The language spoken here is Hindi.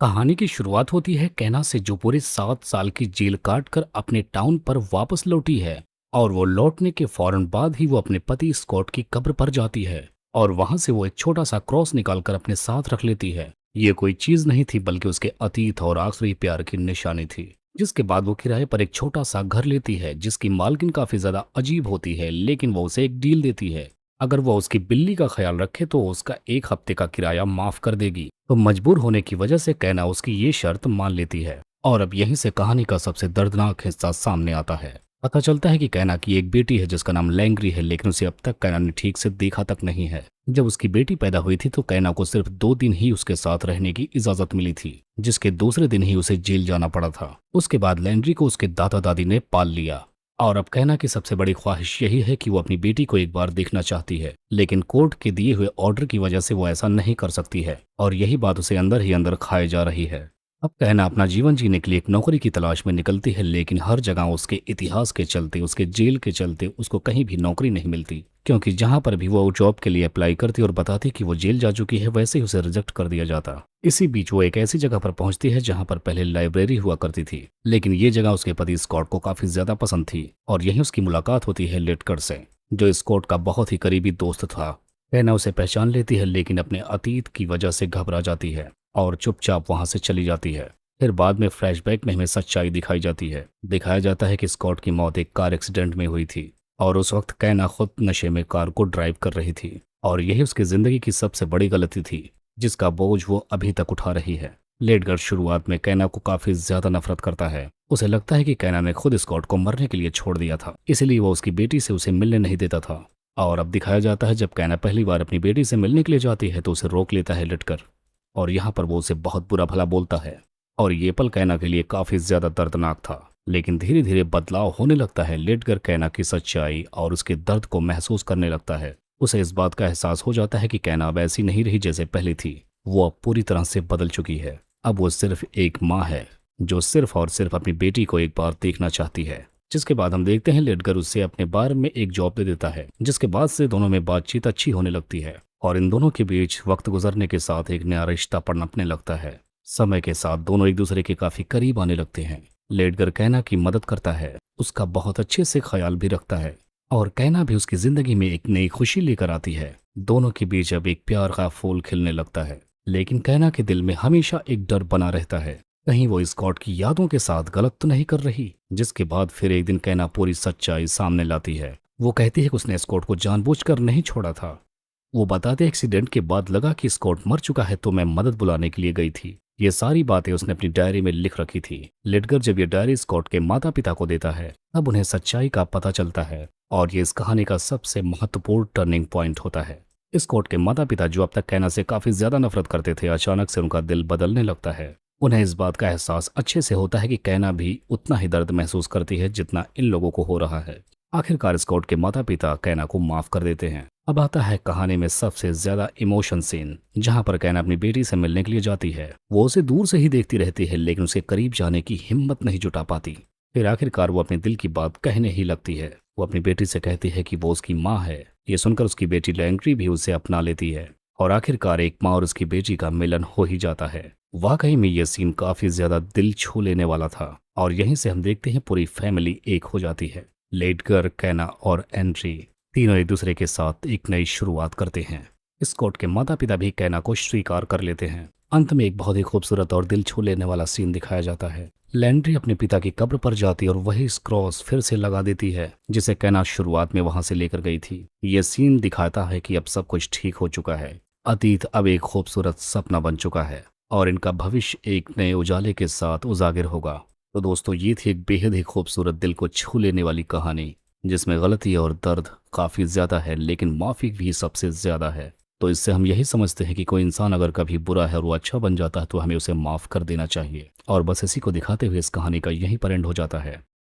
कहानी की शुरुआत होती है कैना से जो पूरे 7 साल की जेल काट कर अपने टाउन पर वापस लौटी है। और वो लौटने के फौरन बाद ही वो अपने पति स्कॉट की कब्र पर जाती है। और वहां से वो एक छोटा सा क्रॉस निकालकर अपने साथ रख लेती है। ये कोई चीज नहीं थी बल्कि उसके अतीत और आखिरी प्यार की निशानी थी। जिसके बाद वो किराए पर एक छोटा सा घर लेती है जिसकी मालकिन काफी ज्यादा अजीब होती है, लेकिन वो उसे एक डील देती है। अगर वो उसकी बिल्ली का ख्याल रखे तो वो उसका 1 हफ्ते का किराया माफ कर देगी। तो मजबूर होने की वजह से कैना उसकी ये शर्त मान लेती है। और अब यहीं से कहानी का सबसे दर्दनाक हिस्सा सामने आता है। पता चलता है कि कैना की एक बेटी है जिसका नाम लैंग्री है, लेकिन उसे अब तक कैना ने ठीक से देखा तक नहीं है। जब उसकी बेटी पैदा हुई थी तो कैना को सिर्फ 2 दिन ही उसके साथ रहने की इजाजत मिली थी, जिसके दूसरे दिन ही उसे जेल जाना पड़ा था। उसके बाद लैंड्री को उसके दादा दादी ने पाल लिया। और अब कैना की सबसे बड़ी ख्वाहिश यही है कि वो अपनी बेटी को एक बार देखना चाहती है, लेकिन कोर्ट के दिए हुए ऑर्डर की वजह से वो ऐसा नहीं कर सकती है। और यही बात उसे अंदर ही अंदर खाए जा रही है। अब कैना अपना जीवन जीने के लिए एक नौकरी की तलाश में निकलती है, लेकिन हर जगह उसके इतिहास के चलते, उसके जेल के चलते उसको कहीं भी नौकरी नहीं मिलती। क्योंकि जहां पर भी वो जॉब के लिए अप्लाई करती और बताती कि वो जेल जा चुकी है, वैसे ही उसे रिजेक्ट कर दिया जाता। इसी बीच वो एक ऐसी जगह पर पहुंचती है जहां पर पहले लाइब्रेरी हुआ करती थी, लेकिन ये जगह उसके पति स्कॉट को काफी ज्यादा पसंद थी। और यहीं उसकी मुलाकात होती है लिटकर से, जो स्कॉट का बहुत ही करीबी दोस्त था। कैना उसे पहचान लेती है, लेकिन अपने अतीत की वजह से घबरा जाती है और चुपचाप वहां से चली जाती है। फिर बाद में फ्लैशबैक में हमें सच्चाई दिखाई जाती है। दिखाया जाता है कि स्कॉट की मौत एक कार एक्सीडेंट में हुई थी और उस वक्त कैना खुद नशे में कार को ड्राइव कर रही थी। और यही उसकी जिंदगी की सबसे बड़ी गलती थी जिसका बोझ वो अभी तक उठा रही है। लेडगर शुरुआत में कैना को काफी ज्यादा नफरत करता है। उसे लगता है कि कैना ने खुद स्कॉट को मरने के लिए छोड़ दिया था, इसलिए वो उसकी बेटी से उसे मिलने नहीं देता था। और अब दिखाया जाता है जब कैना पहली बार अपनी बेटी से मिलने के लिए जाती है तो उसे रोक लेता है लिटकर। और यहाँ पर वो उसे बहुत बुरा भला बोलता है। और ये पल कैना के लिए काफी ज्यादा दर्दनाक था, लेकिन धीरे धीरे बदलाव होने लगता है। लेटकर कैना की सच्चाई और उसके दर्द को महसूस करने लगता है। उसे इस बात का एहसास हो जाता है कि कैना अब ऐसी नहीं रही जैसे पहले थी। वो अब पूरी तरह से बदल चुकी है। अब वो सिर्फ एक माँ है जो सिर्फ और सिर्फ अपनी बेटी को एक बार देखना चाहती है। जिसके बाद हम देखते हैं लेटकर उससे अपने बारे में एक जॉब दे देता है, जिसके बाद से दोनों में बातचीत अच्छी होने लगती है। और इन दोनों के बीच वक्त गुजरने के साथ एक नया रिश्ता पनपने लगता है। समय के साथ दोनों एक दूसरे के काफी करीब आने लगते हैं। लेटकर कैना की मदद करता है, उसका बहुत अच्छे से ख्याल भी रखता है। और कैना भी उसकी जिंदगी में एक नई खुशी लेकर आती है। दोनों के बीच अब एक प्यार का फूल खिलने लगता है। लेकिन कैना के दिल में हमेशा एक डर बना रहता है, कहीं वो स्कॉट की यादों के साथ गलत तो नहीं कर रही। जिसके बाद फिर एक दिन कैना पूरी सच्चाई सामने लाती है। वो कहती है कि उसने स्कॉट को जानबूझकर नहीं छोड़ा था। वो बताते एक्सीडेंट के बाद लगा कि स्कॉट मर चुका है तो मैं मदद बुलाने के लिए गई थी। ये सारी बातें उसने अपनी डायरी में लिख रखी थी। लेटकर जब ये डायरी स्कॉट के माता पिता को देता है तब उन्हें सच्चाई का पता चलता है। और ये इस कहानी का सबसे महत्वपूर्ण टर्निंग पॉइंट होता है। स्कॉट के माता पिता जो अब तक कैना से काफी ज्यादा नफरत करते थे, अचानक से उनका दिल बदलने लगता है। उन्हें इस बात का एहसास अच्छे से होता है कि कैना भी उतना ही दर्द महसूस करती है जितना इन लोगों को हो रहा है। आखिरकार स्कॉट के माता पिता कैना को माफ कर देते हैं। अब आता है कहानी में सबसे ज्यादा इमोशन सीन, जहां पर कैना अपनी बेटी से मिलने के लिए जाती है। वो उसे दूर से ही देखती रहती है, लेकिन उसके करीब जाने की हिम्मत नहीं जुटा पाती। फिर आखिरकार वो अपने दिल की बात कहने ही लगती है। वो अपनी बेटी से कहती है कि वो उसकी माँ है। ये सुनकर उसकी बेटी लैंग्री भी उसे अपना लेती है। और आखिरकार एक माँ और उसकी बेटी का मिलन हो ही जाता है। वाकई में ये सीन काफी ज्यादा दिल छू लेने वाला था। और यहीं से हम देखते हैं पूरी फैमिली एक हो जाती है। लेटकर, कैना और एंड्री तीनों एक दूसरे के साथ एक नई शुरुआत करते हैं। स्कॉट के माता पिता भी कैना को स्वीकार कर लेते हैं। अंत में एक बहुत ही खूबसूरत और दिल छू लेने वाला सीन दिखाया जाता है। लैंड्री अपने पिता की कब्र पर जाती और वही क्रॉस फिर से लगा देती है जिसे कैना शुरुआत में वहां से लेकर गई थी। ये सीन दिखाता है कि अब सब कुछ ठीक हो चुका है। अतीत अब एक खूबसूरत सपना बन चुका है और इनका भविष्य एक नए उजाले के साथ उजागर होगा। तो दोस्तों, ये थी एक बेहद ही खूबसूरत दिल को छू लेने वाली कहानी, जिसमें गलती और दर्द काफी ज्यादा है लेकिन माफी भी सबसे ज्यादा है। तो इससे हम यही समझते हैं कि कोई इंसान अगर कभी बुरा है और वो अच्छा बन जाता है तो हमें उसे माफ कर देना चाहिए। और बस इसी को दिखाते हुए इस कहानी का यही पर एंड हो जाता है।